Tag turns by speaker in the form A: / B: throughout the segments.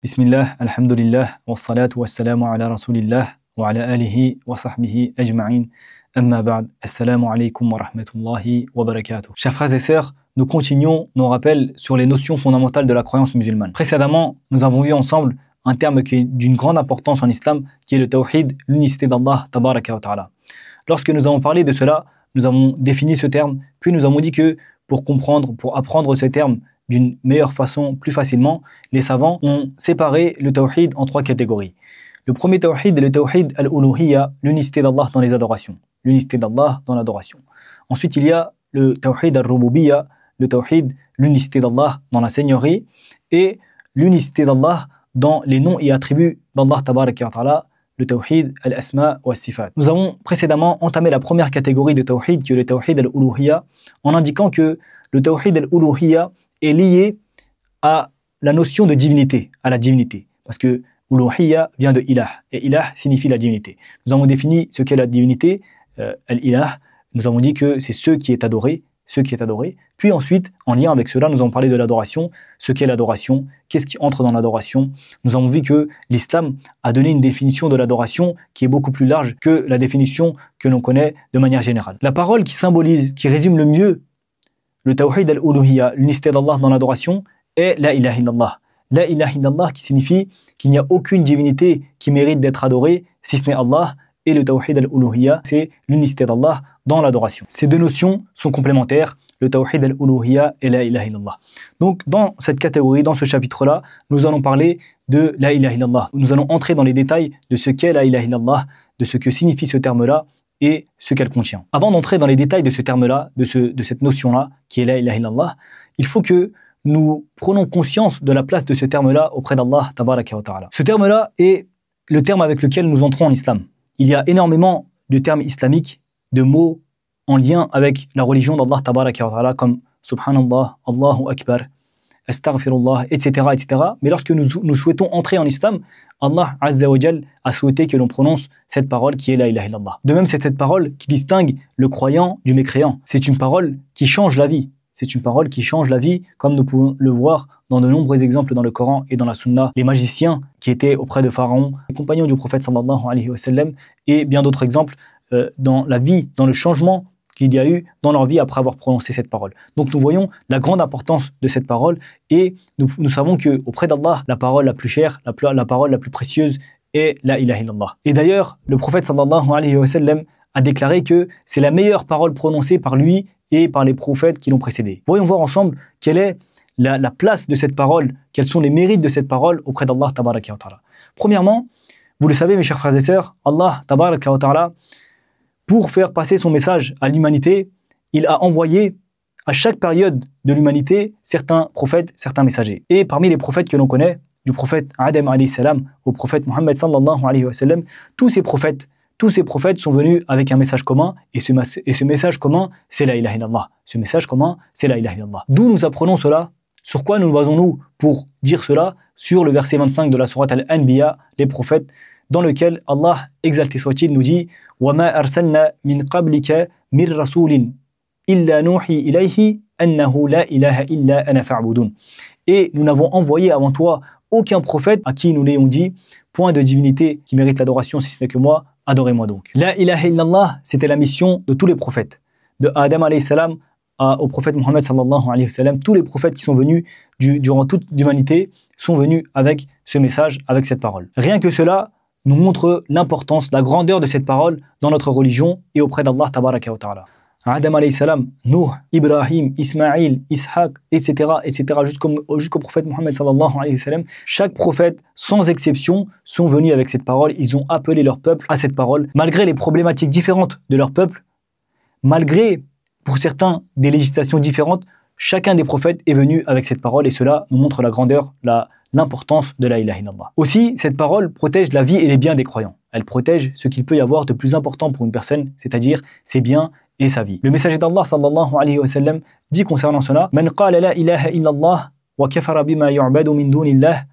A: Bismillah, alhamdulillah, wassalatu wassalamu ala rasulillah, wa ala alihi wa sahbihi ajma'in. Amma ba'd, assalamu alaikum wa rahmatullahi wa barakatuh. Chers frères et sœurs, nous continuons nos rappels sur les notions fondamentales de la croyance musulmane. Précédemment, nous avons vu ensemble un terme qui est d'une grande importance en islam, qui est le tawhid, l'unicité d'Allah, tabaraka wa ta'ala. Lorsque nous avons parlé de cela, nous avons défini ce terme, puis nous avons dit que pour comprendre, pour apprendre ce terme d'une meilleure façon, plus facilement, les savants ont séparé le tawhid en trois catégories. Le premier tawhid est le tawhid al-uluhiyya, l'unicité d'Allah dans les adorations. L'unicité d'Allah dans l'adoration. Ensuite, il y a le tawhid al-rububiyya, le tawhid, l'unicité d'Allah dans la seigneurie, et l'unicité d'Allah dans les noms et attributs d'Allah tabaraka wa ta'ala, le tawhid al-asma wa sifat. Nous avons précédemment entamé la première catégorie de tawhid, qui est le tawhid al-uluhiyya, en indiquant que le tawhid al-uluhiyya est lié à la notion de divinité, à la divinité. Parce que uluhiyya vient de ilah, et ilah signifie la divinité. Nous avons défini ce qu'est la divinité, al-ilah. Nous avons dit que c'est ce qui est adoré, Puis ensuite, en lien avec cela, nous avons parlé de l'adoration, ce qu'est l'adoration, qu'est-ce qui entre dans l'adoration. Nous avons vu que l'islam a donné une définition de l'adoration qui est beaucoup plus large que la définition que l'on connaît de manière générale. La parole qui symbolise, qui résume le mieux le tawhid al-uluhiyya, l'unicité d'Allah dans l'adoration, est la ilaha illallah. La ilaha illallah qui signifie qu'il n'y a aucune divinité qui mérite d'être adorée si ce n'est Allah. Et le tawhid al-uluhiyya, c'est l'unicité d'Allah dans l'adoration. Ces deux notions sont complémentaires, le tawhid al-uluhiyya et la ilaha illallah. Donc dans cette catégorie, dans ce chapitre-là, nous allons parler de la ilaha illallah. Nous allons entrer dans les détails de ce qu'est la ilaha illallah, de ce que signifie ce terme-là et ce qu'elle contient. Avant d'entrer dans les détails de ce terme-là, de cette notion-là, qui est la ilaha illallah, il faut que nous prenons conscience de la place de ce terme-là auprès d'Allah tabaraka wa ta'ala. Ce terme-là est le terme avec lequel nous entrons en islam. Il y a énormément de termes islamiques, de mots en lien avec la religion d'Allah tabaraka wa ta'ala, comme subhanallah, Allahu akbar, astaghfirullah, etc., etc. Mais lorsque nous souhaitons entrer en islam, Allah Azza wa Jal a souhaité que l'on prononce cette parole qui est la ilaha illallah. De même, c'est cette parole qui distingue le croyant du mécréant. C'est une parole qui change la vie. C'est une parole qui change la vie, comme nous pouvons le voir dans de nombreux exemples dans le Coran et dans la Sunna. Les magiciens qui étaient auprès de Pharaon, les compagnons du prophète sallallahu alayhi wa sallam, et bien d'autres exemples dans la vie, dans le changement qu'il y a eu dans leur vie après avoir prononcé cette parole. Donc nous voyons la grande importance de cette parole et nous savons qu'auprès d'Allah, la parole la plus chère, la parole la plus précieuse est la ilaha illallah. Et d'ailleurs, le prophète sallallahu alayhi wa sallam a déclaré que c'est la meilleure parole prononcée par lui et par les prophètes qui l'ont précédé. Voyons voir ensemble quelle est la place de cette parole, quels sont les mérites de cette parole auprès d'Allah tabaraka wa ta'ala. Premièrement, vous le savez mes chers frères et sœurs, Allah tabaraka wa ta'ala, pour faire passer son message à l'humanité, il a envoyé à chaque période de l'humanité certains prophètes, certains messagers. Et parmi les prophètes que l'on connaît, du prophète Adam alayhi salam au prophète Muhammad sallallahu alayhi wa sallam, tous ces prophètes sont venus avec un message commun, et ce message commun, c'est la ilaha illallah. Ce message commun, c'est la ilaha illallah. D'où nous apprenons cela? Sur quoi nous basons-nous pour dire cela? Sur le verset 25 de la sourate Al-Anbiya, les prophètes, dans lequel Allah, exalté soit-il, nous dit « وَمَا أَرْسَلْنَا مِنْ قَبْلِكَ مِنْ رَسُولٍ إِلَّا نُوحِي إِلَيْهِ أَنَّهُ لَا إِلَهَ إِلَّا أَنَا فَاعْبُدُونَ » Et nous n'avons envoyé avant toi aucun prophète à qui nous l'ayons dit « Point de divinité qui mérite l'adoration si ce n'est que moi, adorez-moi donc. » La ilaha illallah, c'était la mission de tous les prophètes. De Adam alayhi salam au prophète Muhammad sallallahu alayhi wa sallam, tous les prophètes qui sont venus durant toute l'humanité sont venus avec ce message, avec cette parole. Rien que cela nous montre l'importance, la grandeur de cette parole dans notre religion et auprès d'Allah tabaraka wa ta'ala. Adam alayhi salam, Nuh, Ibrahim, Ismaïl, Ishaq, etc., jusqu'au prophète Muhammad sallallahu alayhi wa sallam, chaque prophète, sans exception, sont venus avec cette parole. Ils ont appelé leur peuple à cette parole, malgré les problématiques différentes de leur peuple, malgré, pour certains, des législations différentes. Chacun des prophètes est venu avec cette parole et cela nous montre la grandeur, l'importance de la ilaha illallah. Aussi, cette parole protège la vie et les biens des croyants. Elle protège ce qu'il peut y avoir de plus important pour une personne, c'est-à-dire ses biens et sa vie. Le messager d'Allah sallallahu alayhi wa sallam dit concernant cela: Man qala la ilaha illallah wa kafara bima yu'badu min dunillah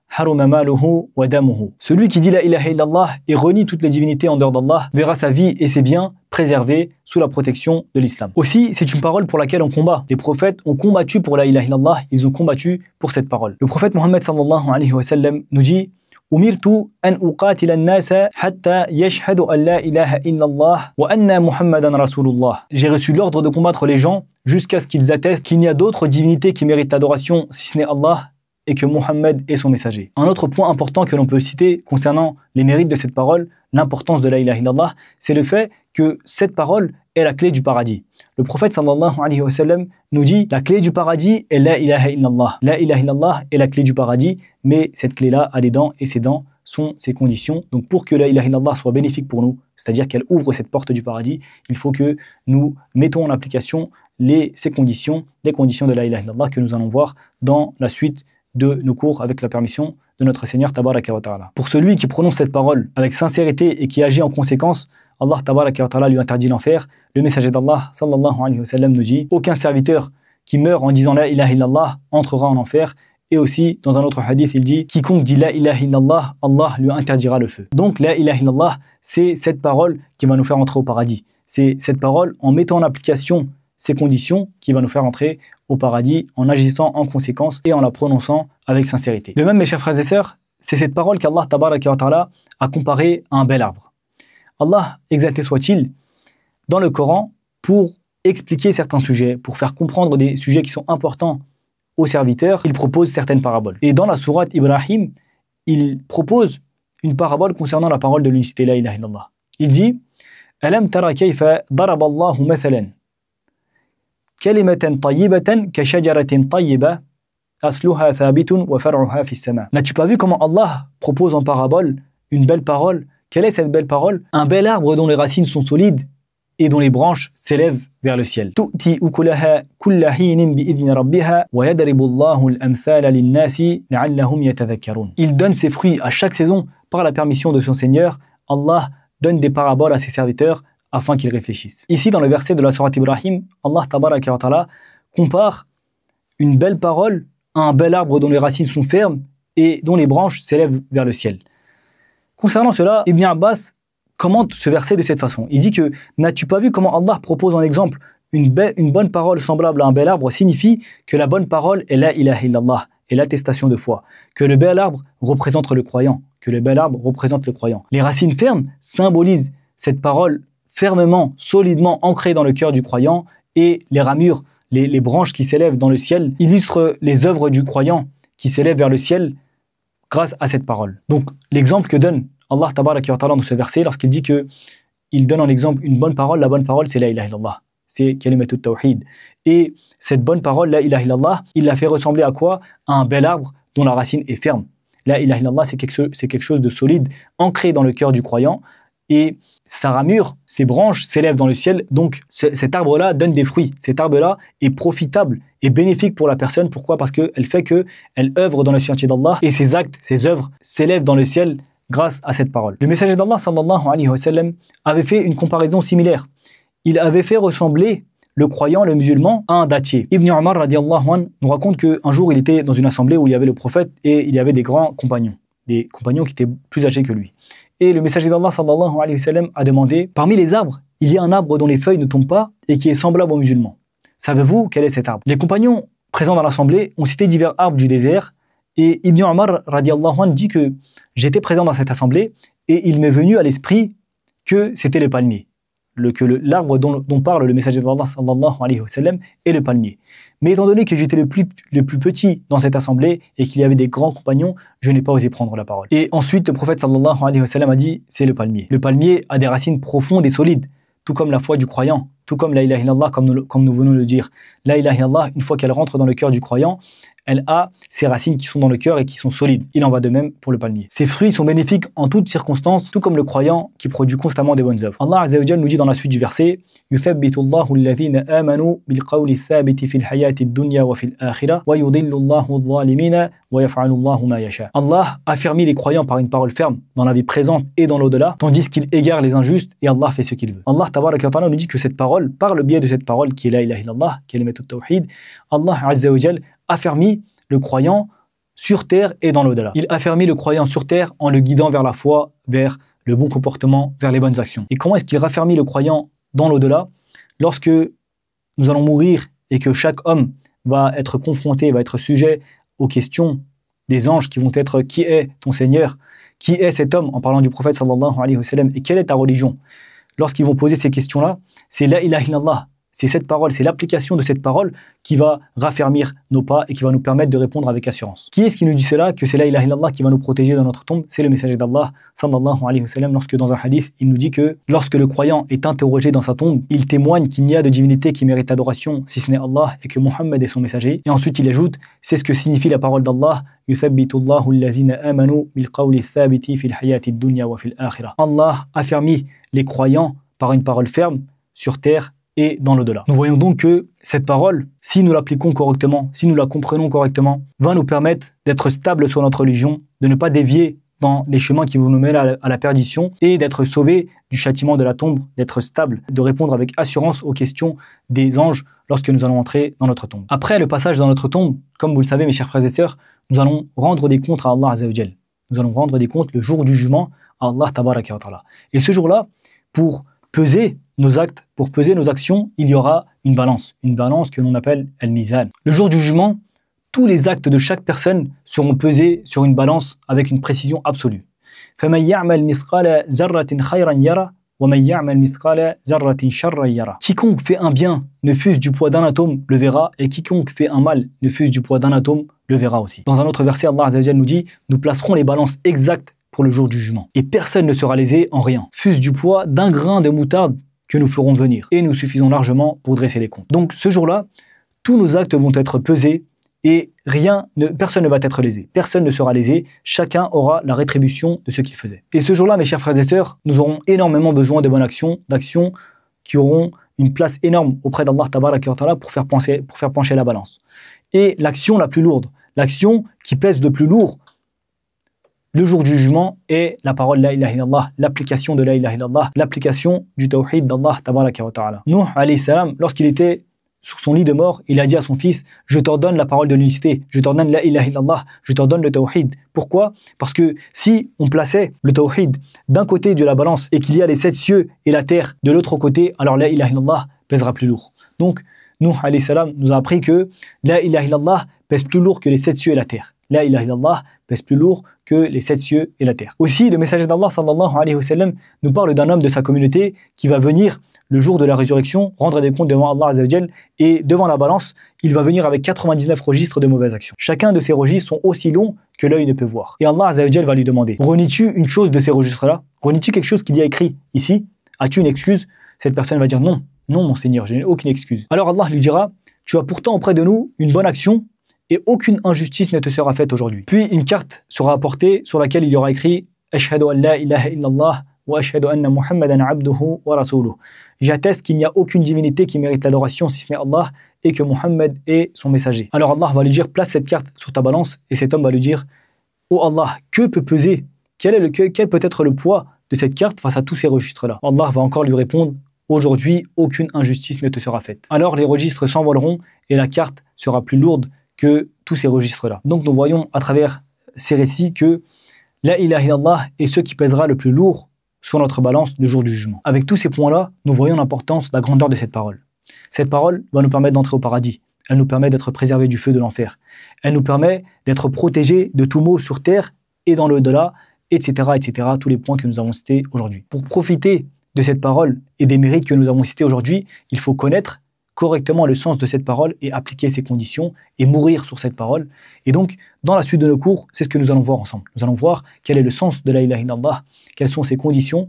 A: haruma maluhu wa damuhu. Celui qui dit la ilaha illallah et renie toutes les divinités en dehors d'Allah verra sa vie et ses biens préservés sous la protection de l'islam. Aussi, c'est une parole pour laquelle on combat. Les prophètes ont combattu pour la ilaha illallah, ils ont combattu pour cette parole. Le prophète Mohammed sallallahu alayhi wa sallam nous dit أمرت أن أقاتل الناس حتى يشهدوا أن لا إله إلا الله وأن محمدا رسول الله. J'ai reçu l'ordre de combattre les gens jusqu'à ce qu'ils attestent qu'il n'y a d'autres divinités qui méritent l'adoration si ce n'est Allah et que Mohammed est son messager. Un autre point important que l'on peut citer concernant les mérites de cette parole, l'importance de la ilaha illallah, c'est le fait que cette parole est la clé du paradis. Le prophète sallallahu alayhi wa sallam nous dit la clé du paradis est la ilaha illallah. La ilaha illallah est la clé du paradis, mais cette clé-là a des dents et ces dents sont ses conditions. Donc pour que la ilaha illallah soit bénéfique pour nous, c'est-à-dire qu'elle ouvre cette porte du paradis, il faut que nous mettons en application ces conditions, les conditions de la ilaha illallah que nous allons voir dans la suite de nos cours avec la permission de notre Seigneur Tabaraka wa Ta'ala. Pour celui qui prononce cette parole avec sincérité et qui agit en conséquence, Allah Tabaraka wa Ta'ala lui interdit l'enfer. Le messager d'Allah sallallahu alayhi wa sallam nous dit aucun serviteur qui meurt en disant la ilaha illallah entrera en enfer. Et aussi, dans un autre hadith, il dit quiconque dit la ilaha illallah, Allah lui interdira le feu. Donc la ilaha illallah, c'est cette parole qui va nous faire entrer au paradis. C'est cette parole, en mettant en application ces conditions, qui va nous faire entrer au paradis en agissant en conséquence et en la prononçant avec sincérité. De même, mes chers frères et sœurs, c'est cette parole qu'Allah Tabaraka wa Ta'ala a comparée à un bel arbre. Allah, exalté soit-il, dans le Coran, pour expliquer certains sujets, pour faire comprendre des sujets qui sont importants aux serviteurs, il propose certaines paraboles. Et dans la sourate Ibrahim, il propose une parabole concernant la parole de l'unicité la ilaha illallah. Il dit Alam tara kayfa daraba Allahu mathalan kalimatan tayyibatan ka shajaratin tayyiba asluha thabitun wa far'uha fis sama. N'as-tu pas vu comment Allah propose en parabole une belle parole? Quelle est cette belle parole? Un bel arbre dont les racines sont solides et dont les branches s'élèvent vers le ciel. Tu'ti ukulaha kulla hinin bi'idni rabbiha wa yadribu Allahu al-amthala lin-nasi la'allahum yatadhakkarun. Il donne ses fruits à chaque saison par la permission de son Seigneur. Allah donne des paraboles à ses serviteurs afin qu'ils réfléchissent. Ici, dans le verset de la sourate Ibrahim, Allah Tabaraka wa Ta'ala compare une belle parole à un bel arbre dont les racines sont fermes et dont les branches s'élèvent vers le ciel. Concernant cela, Ibn Abbas commente ce verset de cette façon. Il dit que n'as-tu pas vu comment Allah propose en exemple une bonne parole semblable à un bel arbre signifie que la bonne parole est la ilaha illallah et l'attestation de foi, que le bel arbre représente le croyant, que le bel arbre représente le croyant. Les racines fermes symbolisent cette parole fermement, solidement ancrée dans le cœur du croyant et les ramures, les branches qui s'élèvent dans le ciel illustrent les œuvres du croyant qui s'élèvent vers le ciel grâce à cette parole. Donc l'exemple que donne Allah Tabaraka wa Ta'ala dans ce verset, lorsqu'il dit que il donne en exemple une bonne parole, la bonne parole c'est la ilaha illallah, c'est kalimatut tawhid. Et cette bonne parole, la ilaha illallah, il l'a fait ressembler à quoi? À un bel arbre dont la racine est ferme. La ilaha illallah, c'est quelque chose de solide, ancré dans le cœur du croyant, et sa ramure, ses branches s'élèvent dans le ciel. Donc cet arbre-là donne des fruits. Cet arbre-là est profitable et bénéfique pour la personne. Pourquoi? Parce qu'elle fait qu'elle œuvre dans le sentier d'Allah et ses actes, ses œuvres s'élèvent dans le ciel grâce à cette parole. Le messager d'Allah sallallahu alayhi wa sallam avait fait une comparaison similaire. Il avait fait ressembler le croyant, le musulman, à un dattier. Ibn Umar radiallahu anhu nous raconte qu'un jour il était dans une assemblée où il y avait le prophète et il y avait des grands compagnons, des compagnons qui étaient plus âgés que lui. Et le messager d'Allah sallallahu alayhi wa sallam a demandé parmi les arbres, il y a un arbre dont les feuilles ne tombent pas et qui est semblable aux musulmans. Savez-vous quel est cet arbre? Les compagnons présents dans l'assemblée ont cité divers arbres du désert et Ibn Umar radiallahu anhu dit que j'étais présent dans cette assemblée et il m'est venu à l'esprit que c'était le palmier. L'arbre dont parle le messager d'Allah sallallahu alayhi wa sallam est le palmier. Mais étant donné que j'étais le plus petit dans cette assemblée et qu'il y avait des grands compagnons, je n'ai pas osé prendre la parole. Et ensuite, le prophète sallallahu alayhi wa sallam a dit, c'est le palmier. Le palmier a des racines profondes et solides, tout comme la foi du croyant, tout comme la ilaha illallah, comme nous venons de le dire. La ilaha illallah, une fois qu'elle rentre dans le cœur du croyant, elle a ses racines qui sont dans le cœur et qui sont solides. Il en va de même pour le palmier. Ces fruits sont bénéfiques en toutes circonstances, tout comme le croyant qui produit constamment des bonnes œuvres. Allah Azza wa Jalla nous dit dans la suite du verset يُثَبِّتُ اللَّهُ الَّذِينَ آمَنُوا بِالْقَوْلِ الثَّابِتِ فِي الْحَيَاةِ الدُّنْيَا وَفِي الْآخِرَةِ وَيُضِلُّ اللَّهُ الظَّالِمِينَ وَيَفْعَلُ اللَّهُ مَا يَشَاءُ. Allah affermit les croyants par une parole ferme dans la vie présente et dans l'au-delà, tandis qu'il égare les injustes et Allah fait ce qu'il veut. Allah Tabaraka wa Ta'ala nous dit que cette parole, par le biais de cette parole qui est la ilaha illallah, kalimatut tawhid, Allah Azza wa Jalla affermit le croyant sur terre et dans l'au-delà. Il affermit le croyant sur terre en le guidant vers la foi, vers le bon comportement, vers les bonnes actions. Et comment est-ce qu'il raffermit le croyant dans l'au-delà? Lorsque nous allons mourir et que chaque homme va être confronté, va être sujet aux questions des anges qui vont être: qui est ton Seigneur? Qui est cet homme? En parlant du prophète sallallahu alayhi wa sallam. Et quelle est ta religion? Lorsqu'ils vont poser ces questions-là, c'est la ilaha illallah. C'est cette parole, c'est l'application de cette parole qui va raffermir nos pas et qui va nous permettre de répondre avec assurance. Qui est-ce qui nous dit cela? Que c'est la ilaha illallah qui va nous protéger dans notre tombe? C'est le messager d'Allah sallallahu alayhi wa sallam, lorsque dans un hadith, il nous dit que lorsque le croyant est interrogé dans sa tombe, il témoigne qu'il n'y a de divinité qui mérite adoration si ce n'est Allah et que Muhammad est son messager. Et ensuite il ajoute: c'est ce que signifie la parole d'Allah: yuthabbitullahu alladhina amanu bil qawli thabiti fil hayati dunya wa fil akhirah. Allah affermit les croyants par une parole ferme sur terre et dans l'au-delà. Nous voyons donc que cette parole, si nous l'appliquons correctement, si nous la comprenons correctement, va nous permettre d'être stables sur notre religion, de ne pas dévier dans les chemins qui vont nous mener à la perdition et d'être sauvés du châtiment de la tombe, d'être stable, de répondre avec assurance aux questions des anges lorsque nous allons entrer dans notre tombe. Après le passage dans notre tombe, comme vous le savez mes chers frères et sœurs, nous allons rendre des comptes à Allah Azza wa Jal. Nous allons rendre des comptes le jour du jugement à Allah Tabaraka wa Ta'ala. Et ce jour-là, pour peser nos actes, pour peser nos actions, il y aura une balance que l'on appelle al-mizan. Le jour du jugement, tous les actes de chaque personne seront pesés sur une balance avec une précision absolue. فَمَنْ يَعْمَلْ مِثْقَالَ ذَرَّةٍ خَيْرًا يَرَهُ وَمَنْ يَعْمَلْ مِثْقَالَ ذَرَّةٍ شَرًّا يَرَهُ. Quiconque fait un bien ne fût du poids d'un atome le verra, et quiconque fait un mal ne fût du poids d'un atome le verra aussi. Dans un autre verset, Allah Azza wa Jalla nous dit: nous placerons les balances exactes pour le jour du jugement, et personne ne sera lésé en rien, fût-ce du poids d'un grain de moutarde que nous ferons venir, et nous suffisons largement pour dresser les comptes. Donc ce jour-là, tous nos actes vont être pesés et personne ne va être lésé. Personne ne sera lésé, chacun aura la rétribution de ce qu'il faisait. Et ce jour-là, mes chers frères et sœurs, nous aurons énormément besoin de bonnes actions, d'actions qui auront une place énorme auprès d'Allah Tabaraka wa Ta'ala pour faire pencher la balance. Et l'action la plus lourde, l'action qui pèse de plus lourd le jour du jugement est la parole la ilaha illallah, l'application de la ilaha illallah, l'application du tawhid d'Allah Tabaraka wa Ta'ala. Nuh alayhi salam, lorsqu'il était sur son lit de mort, il a dit à son fils: je t'ordonne la parole de l'unicité, je t'ordonne la ilaha illallah, je t'ordonne le tawhid. Pourquoi? Parce que si on plaçait le tawhid d'un côté de la balance et qu'il y a les 7 cieux et la terre de l'autre côté, alors la ilaha illallah pèsera plus lourd. Donc Nuh alayhi salam nous a appris que la ilaha illallah pèse plus lourd que les 7 cieux et la terre. La ilaha illallah pèse plus lourd que les 7 cieux et la terre. Aussi, le messager d'Allah sallallahu alayhi wa sallam nous parle d'un homme de sa communauté qui va venir le jour de la résurrection rendre des comptes devant Allah Azza wa Jal, et devant la balance, il va venir avec 99 registres de mauvaises actions. Chacun de ces registres sont aussi longs que l'œil ne peut voir. Et Allah Azza wa Jal va lui demander: renies-tu une chose de ces registres-là? Renies-tu quelque chose qu'il y a écrit ici? As-tu une excuse? Cette personne va dire: non, non mon Seigneur, je n'ai aucune excuse. Alors Allah lui dira: tu as pourtant auprès de nous une bonne action et aucune injustice ne te sera faite aujourd'hui. Puis une carte sera apportée sur laquelle il y aura écrit: Ashhadu an la ilaha illallah wa ashhadu anna Muhammadan abduhu wa rasuluh. J'atteste qu'il n'y a aucune divinité qui mérite l'adoration si ce n'est Allah et que Muhammad est son messager. Alors Allah va lui dire: place cette carte sur ta balance, et cet homme va lui dire: oh Allah, que peut peser, quel peut être le poids de cette carte face à tous ces registres-là? Allah va encore lui répondre: aujourd'hui, aucune injustice ne te sera faite. Alors les registres s'envoleront et la carte sera plus lourde que tous ces registres-là. Donc nous voyons à travers ces récits que la ilaha illallah est ce qui pèsera le plus lourd sur notre balance le jour du jugement. Avec tous ces points-là, nous voyons l'importance, la grandeur de cette parole. Cette parole va nous permettre d'entrer au paradis. Elle nous permet d'être préservés du feu de l'enfer. Elle nous permet d'être protégés de tout maux sur terre et dans l'au-delà, etc., etc., tous les points que nous avons cités aujourd'hui. Pour profiter de cette parole et des mérites que nous avons cités aujourd'hui, il faut connaître correctement le sens de cette parole et appliquer ses conditions et mourir sur cette parole. Et donc, dans la suite de nos cours, c'est ce que nous allons voir ensemble. Nous allons voir quel est le sens de la ilaha illallah, quelles sont ces conditions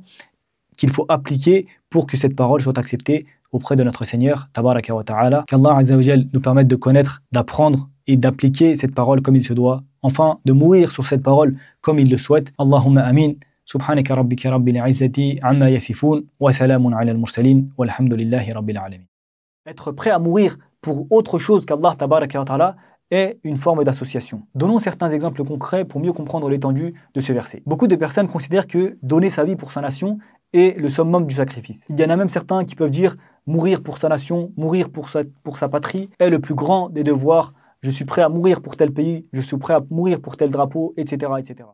A: qu'il faut appliquer pour que cette parole soit acceptée auprès de notre Seigneur, Tabaraka wa Ta'ala. Qu'Allah Azza wa Jal nous permette de connaître, d'apprendre et d'appliquer cette parole comme il se doit. Enfin, de mourir sur cette parole comme il le souhaite. Allahumma amin. سبحانك ربك رب العزة عما يصفون وسلام على المرسلين والحمد لله رب العالمين. Être prêt à mourir pour autre chose qu'Allah Tabaraka wa Ta'ala est une forme d'association. Donnons certains exemples concrets pour mieux comprendre l'étendue de ce verset. Beaucoup de personnes considèrent que donner sa vie pour sa nation est le summum du sacrifice. Il y en a même certains qui peuvent dire mourir pour sa nation, mourir pour sa patrie est le plus grand des devoirs je suis prêt à mourir pour tel pays, je suis prêt à mourir pour tel drapeau, etc., etc.